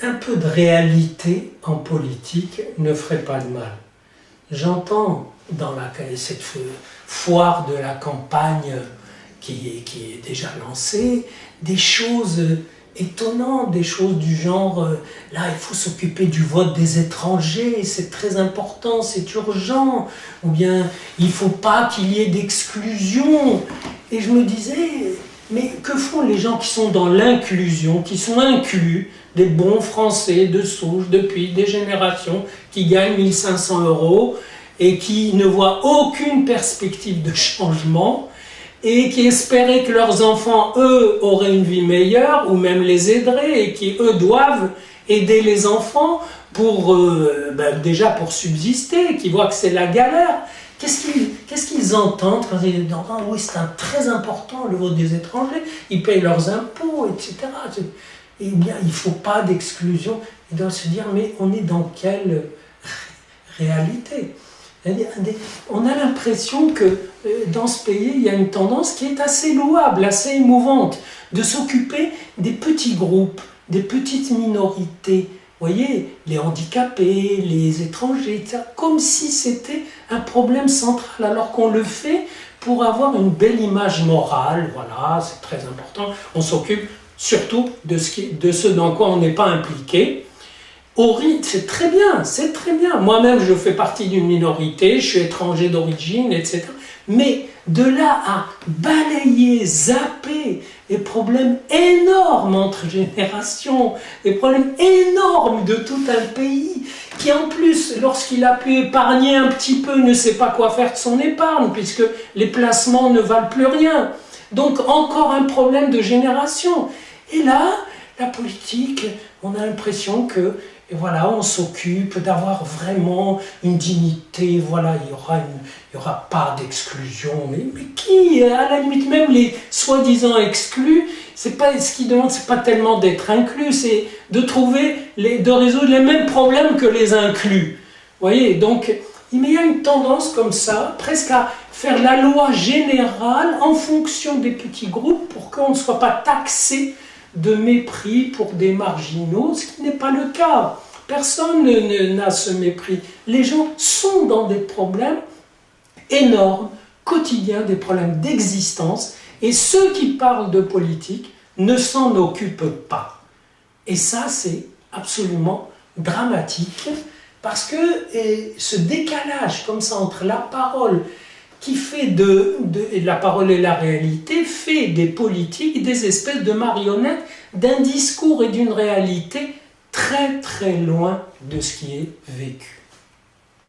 un peu de réalité en politique ne ferait pas de mal. J'entends dans cette foire de la campagne qui est déjà lancée, des choses étonnantes, des choses du genre là il faut s'occuper du vote des étrangers, c'est très important, c'est urgent, ou bien il ne faut pas qu'il y ait d'exclusion. Et je me disais, mais que font les gens qui sont dans l'inclusion, qui sont inclus, des bons Français de souche depuis des générations, qui gagnent 1 500 € et qui ne voient aucune perspective de changement, et qui espéraient que leurs enfants, eux, auraient une vie meilleure, ou même les aideraient, et qui, eux, doivent aider les enfants pour, déjà pour subsister, qui voient que c'est la galère. Qu'est-ce qu'ils entendent quand ils disent « Oui, c'est très important, le vote des étrangers, ils payent leurs impôts, etc. » Eh bien, il ne faut pas d'exclusion. Ils doivent se dire « Mais on est dans quelle réalité ?» On a l'impression que dans ce pays, il y a une tendance qui est assez louable, assez émouvante, de s'occuper des petits groupes, des petites minorités. Vous voyez, les handicapés, les étrangers, etc., comme si c'était un problème central, alors qu'on le fait pour avoir une belle image morale. Voilà, c'est très important. On s'occupe surtout de ce dans quoi on n'est pas impliqué. C'est très bien, c'est très bien. Moi-même, je fais partie d'une minorité, je suis étranger d'origine, etc. Mais de là à balayer, zapper des problèmes énormes entre générations, des problèmes énormes de tout un pays, qui en plus, lorsqu'il a pu épargner un petit peu, ne sait pas quoi faire de son épargne, puisque les placements ne valent plus rien. Donc encore un problème de génération. Et là, la politique, on a l'impression que et voilà, on s'occupe d'avoir vraiment une dignité, voilà, il y aura pas d'exclusion, mais qui, à la limite, même les soi-disant exclus, c'est pas, ce qu'ils demandent, c'est pas tellement d'être inclus, c'est de de résoudre les mêmes problèmes que les inclus. Vous voyez, donc, il y a une tendance comme ça, presque à faire la loi générale en fonction des petits groupes pour qu'on ne soit pas taxé de mépris pour des marginaux, ce qui n'est pas le cas. Personne n'a ce mépris. Les gens sont dans des problèmes énormes, quotidiens, des problèmes d'existence, et ceux qui parlent de politique ne s'en occupent pas. Et ça, c'est absolument dramatique, parce que ce décalage comme ça entre la parole qui fait la parole et la réalité, fait des politiques des espèces de marionnettes d'un discours et d'une réalité très très loin de ce qui est vécu.